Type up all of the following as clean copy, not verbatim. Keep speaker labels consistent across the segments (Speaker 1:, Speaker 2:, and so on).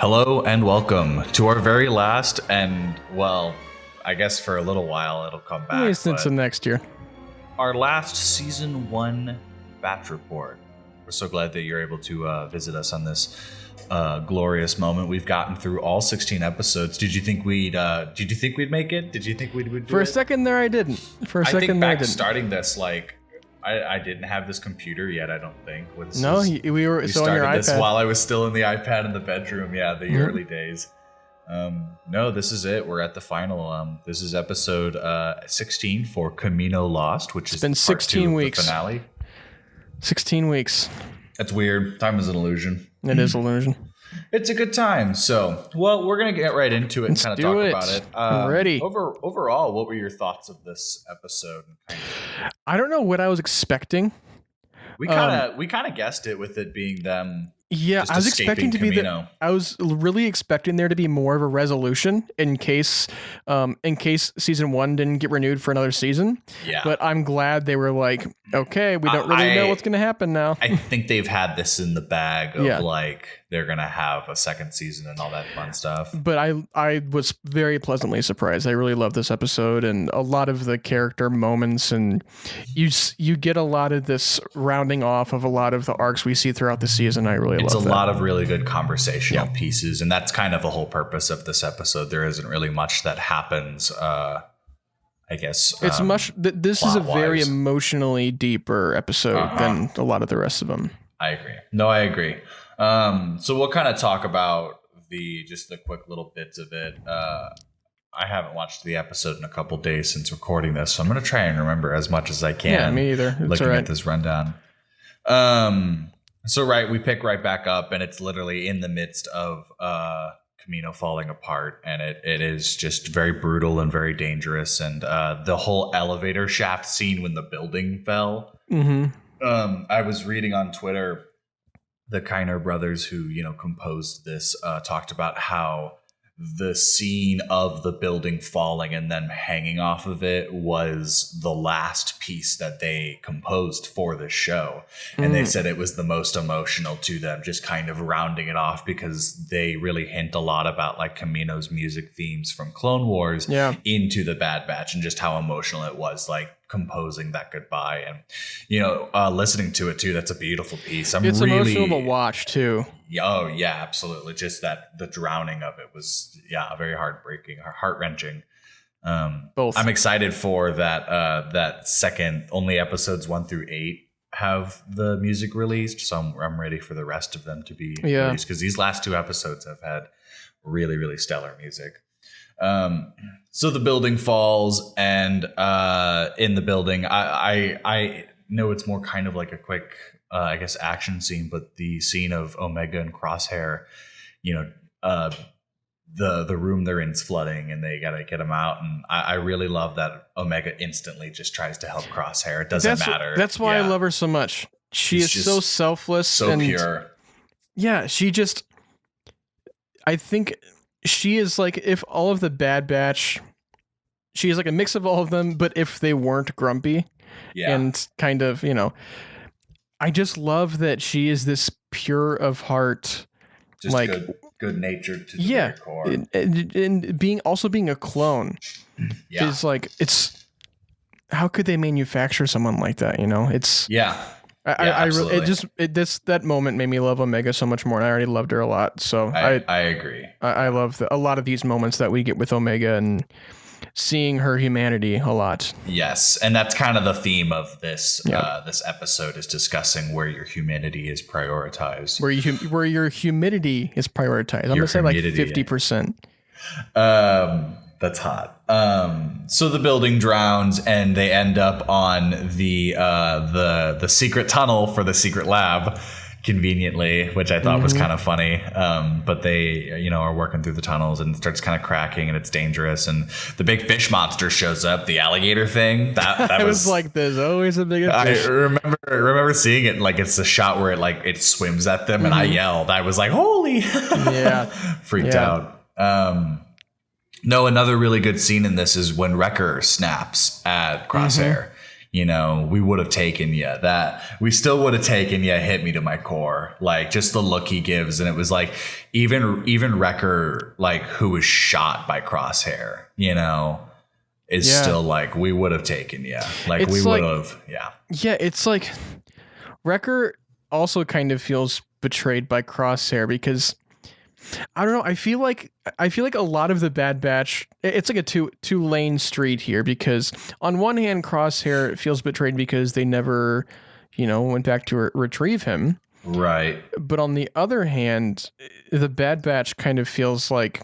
Speaker 1: Hello and welcome to our very last, and well, I guess for a little while it'll come back.
Speaker 2: At least until next year.
Speaker 1: Our last season 1 batch report. We're so glad that you're able to visit us on this glorious moment. We've gotten through all 16 episodes. Did you think we'd make it? Did you think we'd do it?
Speaker 2: For a second there, I didn't. For a second
Speaker 1: think
Speaker 2: there, I
Speaker 1: back
Speaker 2: didn't.
Speaker 1: Starting this, like, I didn't have this computer yet, I don't think.
Speaker 2: We were so on your
Speaker 1: started this
Speaker 2: iPad.
Speaker 1: while I was still in the iPad in the bedroom. Yeah, the early days. No, this is it. We're at the final. This is episode 16 for Kamino Lost, which has been 16 weeks. The finale. 16
Speaker 2: weeks.
Speaker 1: That's weird. Time is an illusion.
Speaker 2: It is an illusion.
Speaker 1: It's a good time. So, well, we're going to get right into it and kind of talk about it.
Speaker 2: I'm ready.
Speaker 1: Overall, what were your thoughts of this episode?
Speaker 2: I don't know what I was expecting.
Speaker 1: We kind of guessed it with it being them.
Speaker 2: Yeah, I was expecting to
Speaker 1: Kamino.
Speaker 2: I was really expecting there to be more of a resolution in case season 1 didn't get renewed for another season.
Speaker 1: Yeah.
Speaker 2: But I'm glad they were like, okay, we don't really know what's going to happen now.
Speaker 1: I think they've had this in the bag of like they're going to have a second season and all that fun stuff.
Speaker 2: But I was very pleasantly surprised. I really loved this episode and a lot of the character moments, and you get a lot of this rounding off of a lot of the arcs we see throughout the season. I really
Speaker 1: It's
Speaker 2: love
Speaker 1: a
Speaker 2: that.
Speaker 1: lot of really good conversational pieces, and that's kind of the whole purpose of this episode. There isn't really much that happens, I guess.
Speaker 2: It's this is a very emotionally deeper episode than a lot of the rest of them.
Speaker 1: I agree. No, I agree. So we'll kind of talk about the quick little bits of it. I haven't watched the episode in a couple days since recording this, so I'm going to try and remember as much as I can.
Speaker 2: Yeah, me either.
Speaker 1: Looking at this rundown. So we pick right back up, and it's literally in the midst of Kamino falling apart, and it is just very brutal and very dangerous. And the whole elevator shaft scene when the building fell.
Speaker 2: Mm-hmm.
Speaker 1: I was reading on Twitter, the Kiner brothers who composed this talked about how the scene of the building falling and then hanging off of it was the last piece that they composed for the show. And they said it was the most emotional to them, just kind of rounding it off, because they really hint a lot about like Kamino's music themes from Clone Wars into the Bad Batch, and just how emotional it was, like composing that goodbye and listening to it too. That's a beautiful piece.
Speaker 2: It's really emotional to watch too.
Speaker 1: Oh yeah, absolutely. Just that the drowning of it was very heartbreaking, heart-wrenching.
Speaker 2: Both.
Speaker 1: I'm excited for that second. Only episodes 1 through 8 have the music released, so I'm ready for the rest of them to be released, because these last 2 episodes have had really, really stellar music. So the building falls, and in the building, I know it's more kind of like a quick, I guess, action scene, but the scene of Omega and Crosshair, the room they're in is flooding, and they gotta get him out. And I really love that Omega instantly just tries to help Crosshair. It doesn't matter.
Speaker 2: That's why I love her so much. She's so selfless,
Speaker 1: so pure.
Speaker 2: Yeah, I think she is like, if all of the Bad Batch, she is like a mix of all of them, but if they weren't grumpy and kind of, I just love that she is this pure of heart,
Speaker 1: just like good natured to the very core.
Speaker 2: And being a clone is like, it's, how could they manufacture someone like that? It's I really, that moment made me love Omega so much more, and I already loved her a lot. So
Speaker 1: I agree.
Speaker 2: I love a lot of these moments that we get with Omega and seeing her humanity a lot.
Speaker 1: Yes, and that's kind of the theme of this this episode, is discussing where your humanity is prioritized.
Speaker 2: Where your humidity is prioritized. I'm gonna say like 50%.
Speaker 1: That's hot. So the building drowns, and they end up on the secret tunnel for the secret lab, conveniently, which I thought was kind of funny. But they, are working through the tunnels, and it starts kind of cracking, and it's dangerous. And the big fish monster shows up, the alligator thing. That
Speaker 2: was like, there's always a big fish.
Speaker 1: I remember seeing it, like, it's the shot where it swims at them, and I yelled. I was like, holy! Freaked out. No, another really good scene in this is when Wrecker snaps at Crosshair. we would have taken you. That we still would have taken you. Hit me to my core. Like just the look he gives. And it was like even Wrecker, like who was shot by Crosshair, is still like, we would have taken you. Like it's we would have. Yeah.
Speaker 2: Yeah. It's like Wrecker also kind of feels betrayed by Crosshair because I don't know. I feel like a lot of the Bad Batch, it's like a two lane street here because on one hand, Crosshair feels betrayed because they never, went back to retrieve him.
Speaker 1: Right.
Speaker 2: But on the other hand, the Bad Batch kind of feels like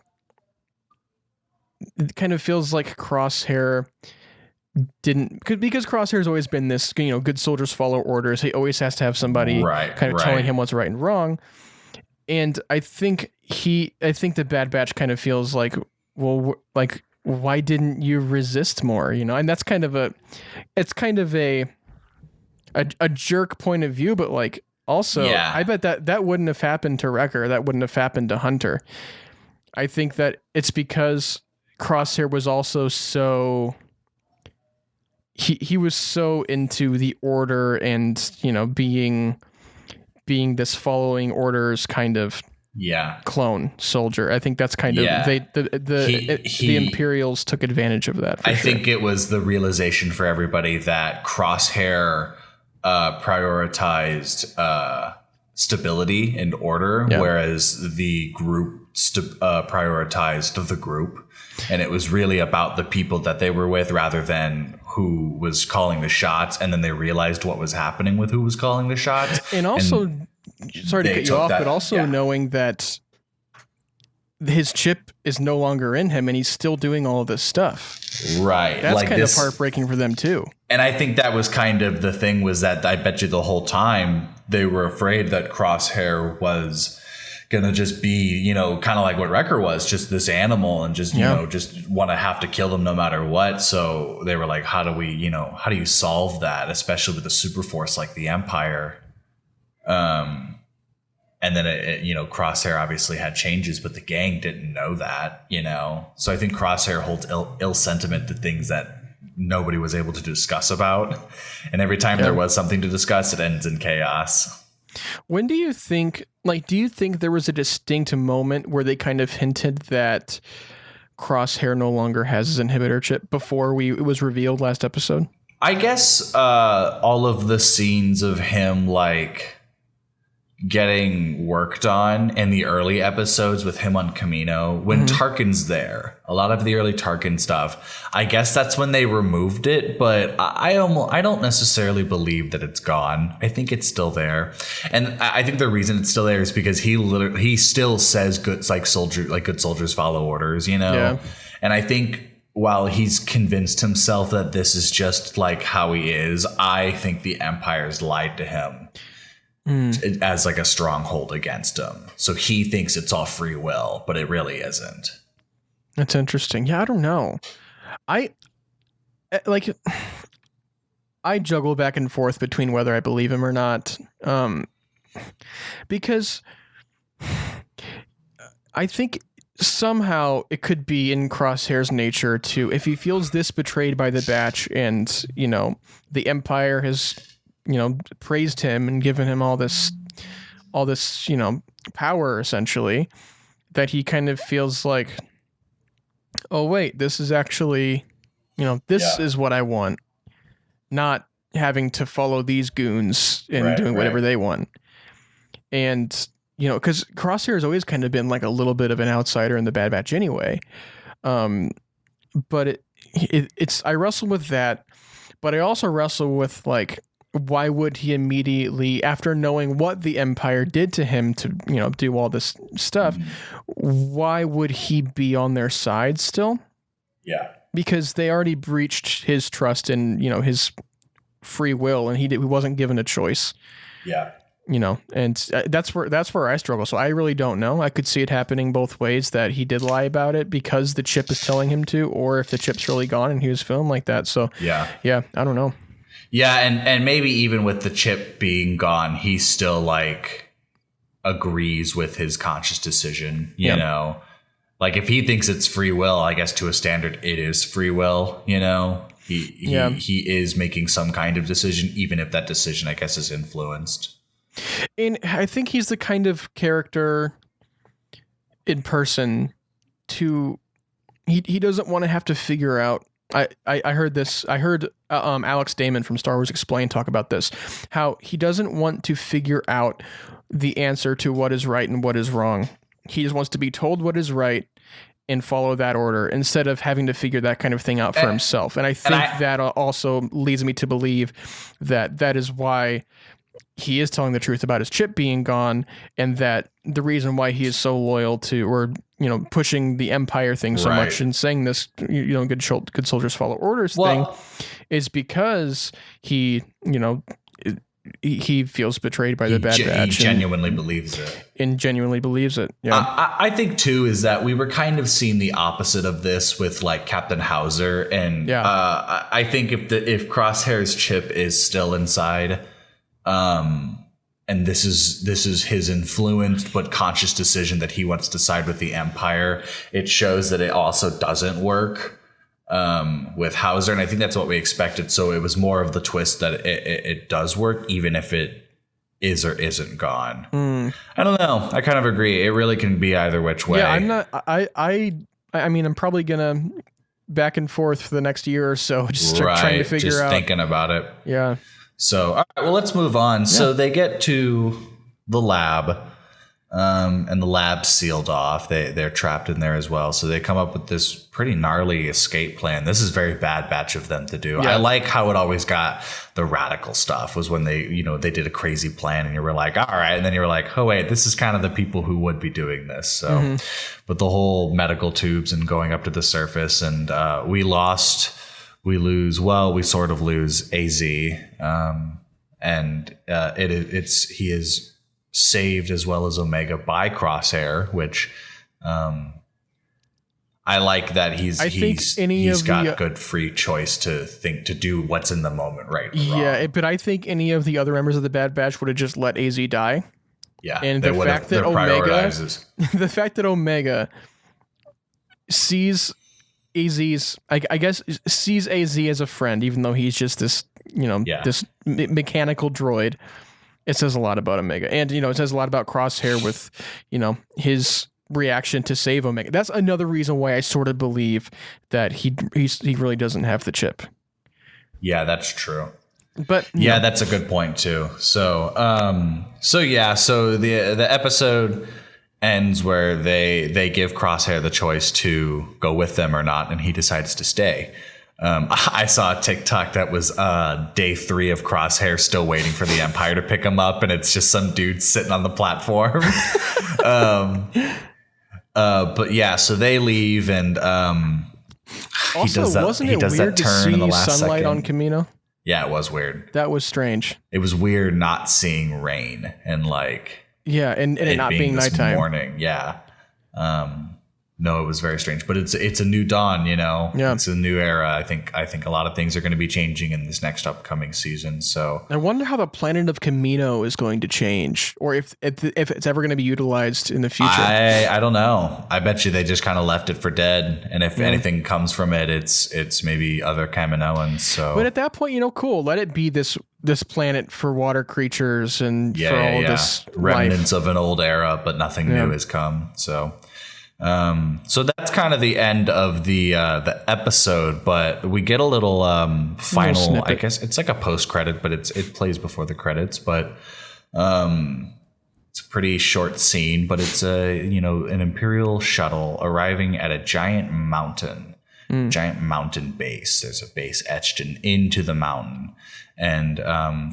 Speaker 2: Crosshair didn't, because Crosshair's always been this, good soldiers follow orders. He always has to have somebody kind of telling him what's right and wrong. And I think the Bad Batch kind of feels like, well, like, why didn't you resist more? And that's kind of a jerk point of view, but like also, I bet that wouldn't have happened to Wrecker. That wouldn't have happened to Hunter. I think that it's because Crosshair was also so, he was so into the order and, being this following orders kind of clone soldier. I think that's kind of the Imperials took advantage of that.
Speaker 1: I think it was the realization for everybody that Crosshair prioritized stability and order, whereas the group prioritized the group. And it was really about the people that they were with rather than who was calling the shots. And then they realized what was happening with who was calling the shots.
Speaker 2: And also, sorry to cut you off, but also knowing that his chip is no longer in him and he's still doing all of this stuff.
Speaker 1: Right.
Speaker 2: That's like kind of heartbreaking for them too.
Speaker 1: And I think that was kind of the thing, was that I bet you the whole time they were afraid that Crosshair was gonna just be, kind of like what Wrecker was, just this animal and just, just want to have to kill them no matter what. So they were like, how do you solve that, especially with a super force like the Empire? And then Crosshair obviously had changes, but the gang didn't know that, So I think Crosshair holds ill sentiment to things that nobody was able to discuss about. And every time there was something to discuss, it ends in chaos.
Speaker 2: When do you think there was a distinct moment where they kind of hinted that Crosshair no longer has his inhibitor chip before it was revealed last episode?
Speaker 1: I guess all of the scenes of him like getting worked on in the early episodes with him on Kamino, when Tarkin's there, a lot of the early Tarkin stuff, I guess that's when they removed it, but I don't necessarily believe that it's gone. I think it's still there. And I think the reason it's still there is because he still says good soldiers follow orders, And I think while he's convinced himself that this is just like how he is, I think the Empire's lied to him. As like a stronghold against him. So he thinks it's all free will, but it really isn't.
Speaker 2: That's interesting. Yeah, I don't know. I juggle back and forth between whether I believe him or not. Because I think somehow it could be in Crosshair's nature to, if he feels this betrayed by the Batch and, the Empire has praised him and given him all this, power essentially, that he kind of feels like, oh wait, this is actually, this is what I want, not having to follow these goons and doing whatever they want. And, because Crosshair has always kind of been like a little bit of an outsider in the Bad Batch anyway. But it's, I wrestle with that, but I also wrestle with like, why would he immediately, after knowing what the Empire did to him to, do all this stuff, why would he be on their side still?
Speaker 1: Yeah.
Speaker 2: Because they already breached his trust in, his free will, and he wasn't given a choice.
Speaker 1: Yeah.
Speaker 2: And that's where I struggle. So I really don't know. I could see it happening both ways, that he did lie about it because the chip is telling him to, or if the chip's really gone and he was feeling like that. So yeah, I don't know.
Speaker 1: Yeah, and maybe even with the chip being gone, he still like agrees with his conscious decision, you know? Like if he thinks it's free will, I guess to a standard it is free will, he is making some kind of decision, even if that decision, I guess, is influenced.
Speaker 2: And I think he's the kind of character in person he doesn't want to have to figure out. I heard this. I heard Alex Damon from Star Wars Explained talk about this, how he doesn't want to figure out the answer to what is right and what is wrong. He just wants to be told what is right and follow that order instead of having to figure that kind of thing out for himself. And I think that also leads me to believe that is why he is telling the truth about his chip being gone, and that the reason why he is so loyal to, or pushing the Empire thing so much and saying this, good soldiers follow orders thing, is because he feels betrayed by the Bad Batch.
Speaker 1: He genuinely believes it.
Speaker 2: And genuinely believes it. Yeah.
Speaker 1: I think too is that we were kind of seeing the opposite of this with like Captain Hauser, and I think if Crosshair's chip is still inside, and this is his influenced but conscious decision that he wants to side with the Empire, it shows that it also doesn't work with Hauser, and I think that's what we expected. So it was more of the twist that it does work, even if it is or isn't gone. I don't know. I kind of agree. It really can be either which way.
Speaker 2: Yeah, I'm not. I mean, I'm probably gonna back and forth for the next year or so, just trying to figure out.
Speaker 1: Thinking about it.
Speaker 2: Yeah.
Speaker 1: So, all right, well, let's move on. Yeah. So they get to the lab, and the lab's sealed off. They're trapped in there as well. So they come up with this pretty gnarly escape plan. This is very Bad Batch of them to do. Yeah. I like how it always got the radical stuff, was when they did a crazy plan and you were like, all right. And then you were like, oh, wait, this is kind of the people who would be doing this. So, but the whole medical tubes and going up to the surface, and we sort of lose AZ, and he is saved as well as Omega by Crosshair, which I like that he's got good free choice to do what's in the moment, right?
Speaker 2: Yeah, but I think any of the other members of the Bad Batch would have just let AZ die.
Speaker 1: Yeah,
Speaker 2: and the fact that Omega sees AZ's, I guess, sees AZ as a friend, even though he's just this, this mechanical droid. It says a lot about Omega, and it says a lot about Crosshair with, his reaction to save Omega. That's another reason why I sort of believe that he really doesn't have the chip.
Speaker 1: Yeah, that's true.
Speaker 2: But
Speaker 1: that's a good point too. So the episode ends where they give Crosshair the choice to go with them or not, and he decides to stay. I saw a TikTok that was day 3 of Crosshair still waiting for the Empire to pick him up, and it's just some dude sitting on the platform. But yeah, so they leave, and
Speaker 2: also, wasn't it weird to see sunlight on Kamino?
Speaker 1: Yeah, it was weird.
Speaker 2: That was strange.
Speaker 1: It was weird not seeing rain and like.
Speaker 2: Yeah, and it not being nighttime.
Speaker 1: Morning, yeah. No, it was very strange, but it's a new dawn, Yeah. It's a new era. I think a lot of things are going to be changing in this next upcoming season. So
Speaker 2: I wonder how the planet of Kamino is going to change, or if it's ever going to be utilized in the future.
Speaker 1: I don't know. I bet you they just kind of left it for dead, and if anything comes from it, it's maybe other Kaminoans. So,
Speaker 2: but at that point, cool. Let it be this planet for water creatures and for all this
Speaker 1: remnants
Speaker 2: life.
Speaker 1: Of an old era, but nothing new has come. So that's kind of the end of the episode, but we get a little final. I guess it's like a post credit, but it plays before the credits. But it's a pretty short scene, but it's an Imperial shuttle arriving at a giant mountain base. There's a base etched into the mountain. And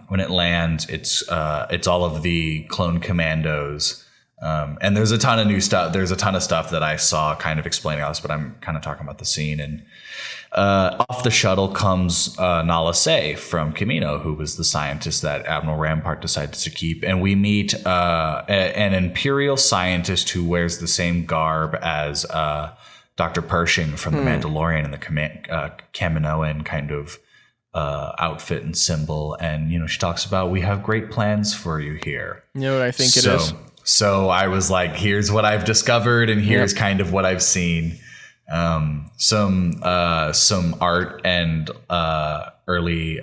Speaker 1: when it lands, it's all of the clone commandos. And there's a ton of new stuff. There's a ton of stuff that I saw kind of explaining all this, but I'm kind of talking about the scene. And off the shuttle comes Nala Se from Kamino, who was the scientist that Admiral Rampart decided to keep. And we meet an Imperial scientist who wears the same garb as Dr. Pershing from The Mandalorian and the Kaminoan kind of outfit and symbol. And, she talks about, we have great plans for you here.
Speaker 2: You know what I think it is?
Speaker 1: So I was like, here's what I've discovered, and here's kind of what I've seen. Some art and early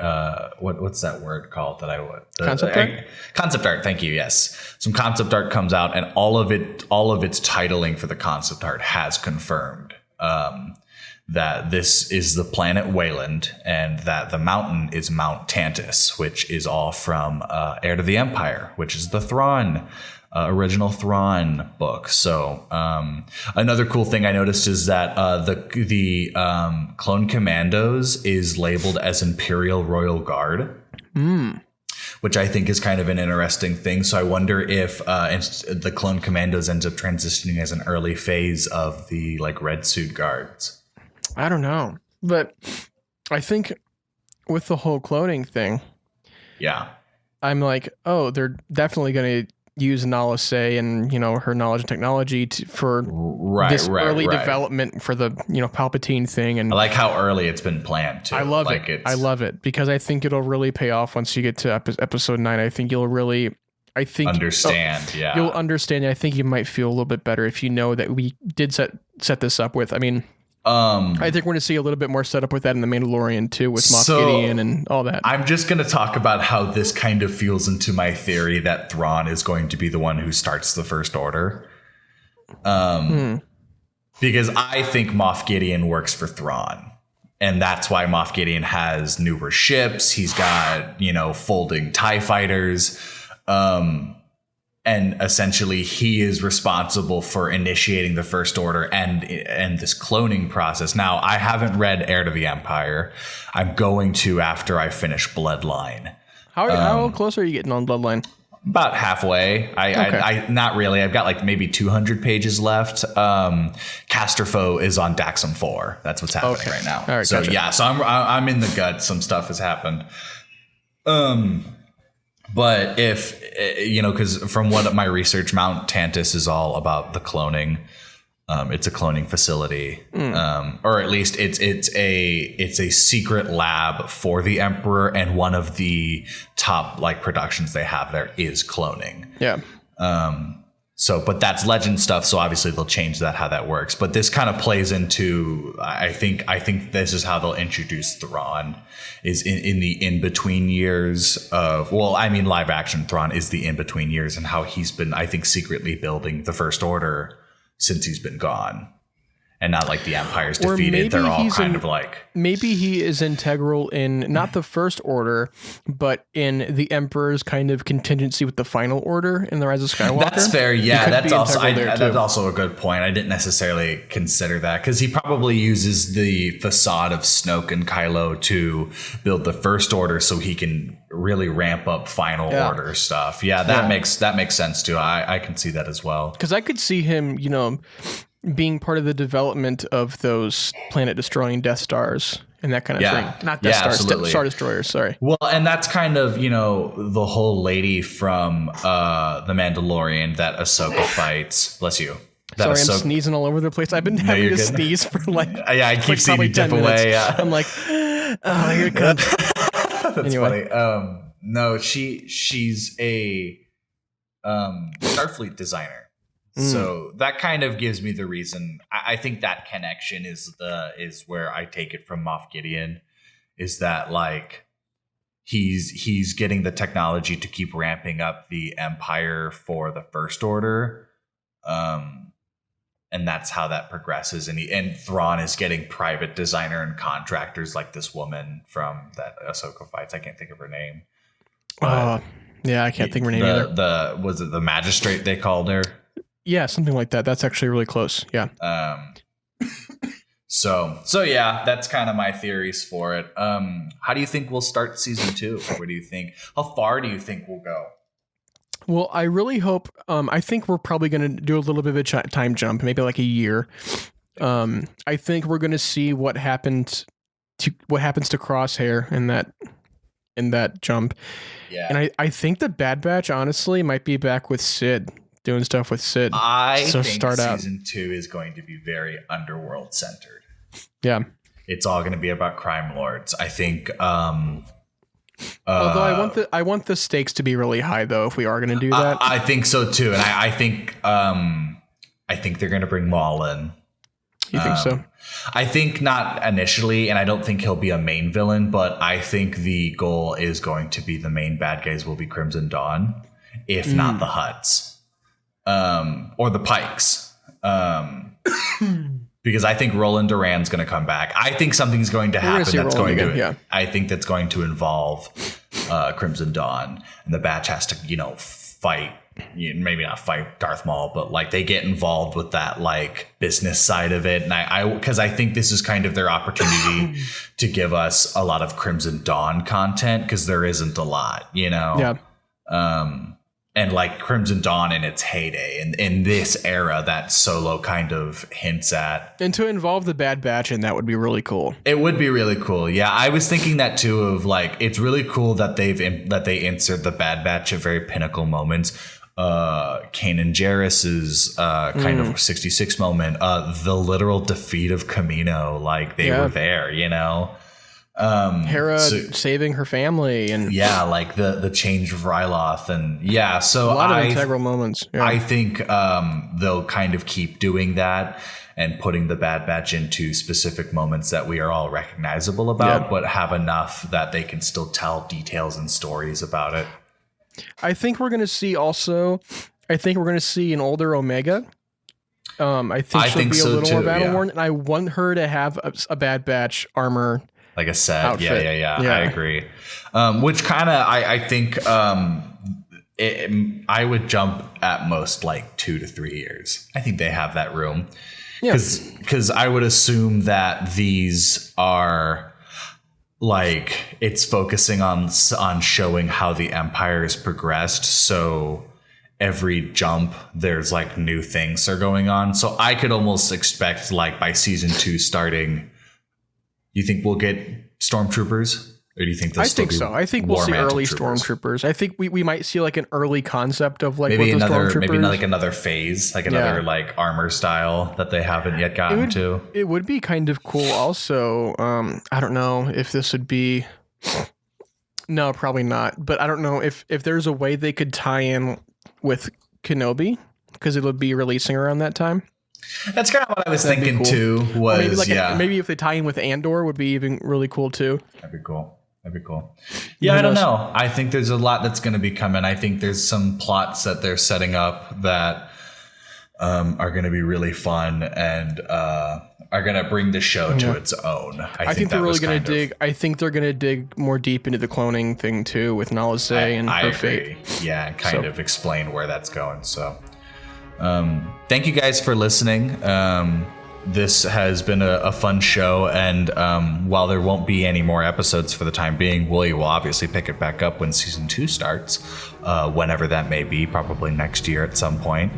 Speaker 1: what's that word called that I would
Speaker 2: concept art?
Speaker 1: Concept art, thank you. Yes, some concept art comes out, and all of its titling for the concept art has confirmed that this is the planet Wayland, and that the mountain is Mount Tantus, which is all from Heir to the Empire, which is the Thrawn original Thrawn book. So another cool thing I noticed is that the Clone Commandos is labeled as Imperial Royal Guard, which I think is kind of an interesting thing. So I wonder if the Clone Commandos ends up transitioning as an early phase of the like Red Suit Guards.
Speaker 2: I don't know, but I think with the whole cloning thing, I'm like, oh, they're definitely going to use Nala Se and her knowledge and technology for this early development for the Palpatine thing. And
Speaker 1: I like how early it's been planned too.
Speaker 2: I love it. I love it because I think it'll really pay off once you get to episode 9. I think you'll really.
Speaker 1: Understand.
Speaker 2: You'll understand. I think you might feel a little bit better if you know that we did set this up with. I mean. I think we're going to see a little bit more setup with that in The Mandalorian too, with Moff Gideon and all that.
Speaker 1: I'm just going to talk about how this kind of feels into my theory that Thrawn is going to be the one who starts the First Order. Because I think Moff Gideon works for Thrawn. And that's why Moff Gideon has newer ships. He's got, folding TIE fighters. And essentially, he is responsible for initiating the First Order and this cloning process. Now, I haven't read Heir to the Empire. I'm going to after I finish Bloodline.
Speaker 2: How close are you getting on Bloodline?
Speaker 1: About halfway. I not really. I've got like maybe 200 pages left. Casterfo is on Daxam 4. That's what's happening right now.
Speaker 2: All right,
Speaker 1: so
Speaker 2: gotcha.
Speaker 1: so I'm in the gut. Some stuff has happened. But if, because from what my research, Mount Tantus is all about the cloning. It's a cloning facility, or at least it's a secret lab for the Emperor. And one of the top productions they have there is cloning.
Speaker 2: Yeah.
Speaker 1: But that's legend stuff. So obviously they'll change that, how that works. But this kind of plays into, I think this is how they'll introduce Thrawn, is in the in-between years of, live action Thrawn is the in-between years, and how he's been, I think, secretly building the First Order since he's been gone. And not like the Empire's defeated. They're all kind of like...
Speaker 2: Maybe he is integral in not the First Order, but in the Emperor's kind of contingency with the Final Order in The Rise of Skywalker.
Speaker 1: That's fair, yeah. That's also a good point. I didn't necessarily consider that, because he probably uses the facade of Snoke and Kylo to build the First Order so he can really ramp up Final Order stuff. Yeah, that makes sense too. I can see that as well.
Speaker 2: Because I could see him, being part of the development of those planet-destroying Death Stars and that kind of thing. Not Death Stars, Star Destroyers, sorry.
Speaker 1: Well, and that's kind of, the whole lady from The Mandalorian that Ahsoka fights. Bless you.
Speaker 2: Sorry, I'm sneezing all over the place. I've been having to sneeze for
Speaker 1: I keep seeing you dip away.
Speaker 2: I'm like, oh, here it comes.
Speaker 1: That's funny. No, she's a Starfleet designer. So that kind of gives me the reason. I think that connection is where I take it from Moff Gideon, is that he's getting the technology to keep ramping up the Empire for the First Order, and that's how that progresses. And Thrawn is getting private designer and contractors like this woman from that Ahsoka fights. I can't think of her name.
Speaker 2: Yeah, I can't think of her name either.
Speaker 1: Was it the magistrate they called her?
Speaker 2: Yeah, something like that. That's actually really close. Yeah.
Speaker 1: So yeah, that's kind of my theories for it. How do you think we'll start season 2? Where do you think? How far do you think we'll go?
Speaker 2: Well, I really hope. I think we're probably going to do a little bit of a time jump, maybe like a year. I think we're going to see what happens to Crosshair in that jump. Yeah. And I think the Bad Batch honestly might be back with Sid. Doing stuff with Sid.
Speaker 1: I think season 2 is going to be very underworld centered.
Speaker 2: Yeah.
Speaker 1: It's all going to be about crime lords. I think.
Speaker 2: Although I want the stakes to be really high, though, if we are going to do that.
Speaker 1: I think so too, and I think they're going to bring Maul in.
Speaker 2: You think so?
Speaker 1: I think not initially, and I don't think he'll be a main villain, but I think the goal is going to be the main bad guys will be Crimson Dawn, if not the Hutts, or the Pikes. Because I think Roland Duran's going to come back. I think something's going to happen I think that's going to involve Crimson Dawn, and the Batch has to, fight. Maybe not fight Darth Maul, but like they get involved with that like business side of it. And because I think this is kind of their opportunity to give us a lot of Crimson Dawn content, because there isn't a lot,
Speaker 2: Yeah.
Speaker 1: And like Crimson Dawn in its heyday, and in this era that Solo kind of hints at.
Speaker 2: And to involve the Bad Batch in that would be really cool.
Speaker 1: It would be really cool. Yeah, I was thinking that too, of like, it's really cool that they insert the Bad Batch at very pinnacle moments. Kanan Jarrus's kind of 66 moment, the literal defeat of Kamino, like they were there,
Speaker 2: Hera saving her family, and
Speaker 1: like the change of Ryloth, and so
Speaker 2: a lot of integral moments.
Speaker 1: I think they'll kind of keep doing that and putting the Bad Batch into specific moments that we are all recognizable about, but have enough that they can still tell details and stories about it.
Speaker 2: I think we're going to see an older Omega. I think she'll be a little more battle worn, and I want her to have a Bad Batch armor,
Speaker 1: like a set outfit. Yeah. I agree. Which kind of I think I would jump at most like 2 to 3 years. I think they have that room, because I would assume that these are like, it's focusing on showing how the Empire has progressed, so every jump there's like new things are going on. So I could almost expect, like, by season 2 starting, you think we'll get stormtroopers, or do you think
Speaker 2: I think so. I think we'll see early stormtroopers. I think we might see like an early concept of like maybe
Speaker 1: like another phase, like another like armor style that they haven't yet gotten to.
Speaker 2: It would be kind of cool. Also, I don't know if this would be. No, probably not. But I don't know if there's a way they could tie in with Kenobi, because it would be releasing around that time.
Speaker 1: That's kind of what I was thinking cool. too. Was
Speaker 2: maybe if they tie in with Andor, would be even really cool too.
Speaker 1: That'd be cool. Yeah, I don't know. I think there's a lot that's going to be coming. I think there's some plots that they're setting up that are going to be really fun and are going to bring the show to its own.
Speaker 2: I think they're really going to dig. I think they're going to dig more deep into the cloning thing too, with Nala Se and her fate.
Speaker 1: Yeah, and kind of explain where that's going. So, thank you guys for listening. This has been a fun show, and while there won't be any more episodes for the time being, we will obviously pick it back up when season 2 starts, whenever that may be, probably next year at some point.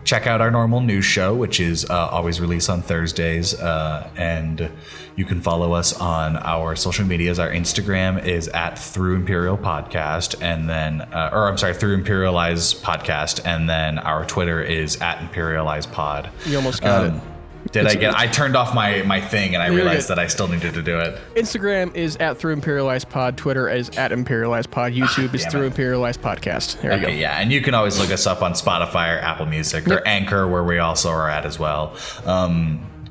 Speaker 1: Check out our normal news show, which is always released on Thursdays, and you can follow us on our social medias. Our Instagram is at Through Imperial Podcast, and then Through Imperialize Podcast, and then our Twitter is at Imperialize Pod.
Speaker 2: You almost got it.
Speaker 1: I turned off my thing, and I realized that I still needed to do it.
Speaker 2: Instagram is at Through Imperialize Pod. Twitter is at Imperialize Pod. YouTube is Through Imperialize Podcast. There you go.
Speaker 1: Yeah, and you can always look us up on Spotify or Apple Music or Anchor, where we also are at as well.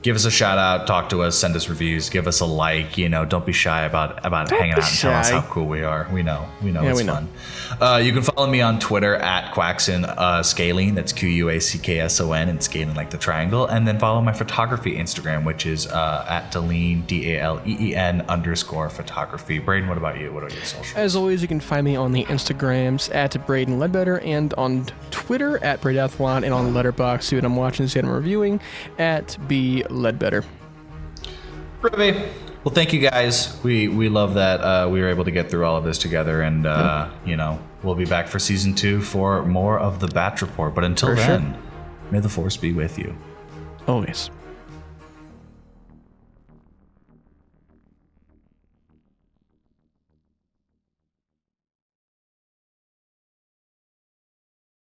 Speaker 1: Give us a shout out, talk to us, send us reviews, give us a like. Don't be shy about hanging out and tell us how cool we are. We know it's fun. You can follow me on Twitter at Quackson Scaling. That's QUACKSON, and scaling like the triangle. And then follow my photography Instagram, which is at Daleen DALEN_photography. Braydon, what about you? What are your socials?
Speaker 2: As always, you can find me on the Instagrams at braydonleadbetter, and on Twitter at braydonleadbetter, and on Letterboxd, see what I'm watching, see what I'm reviewing, at BLeadbetter.
Speaker 1: Groovy. Well, thank you guys. We love that we were able to get through all of this together, and we'll be back for season 2 for more of the Batch Report. But until then, may the Force be with you.
Speaker 2: Always.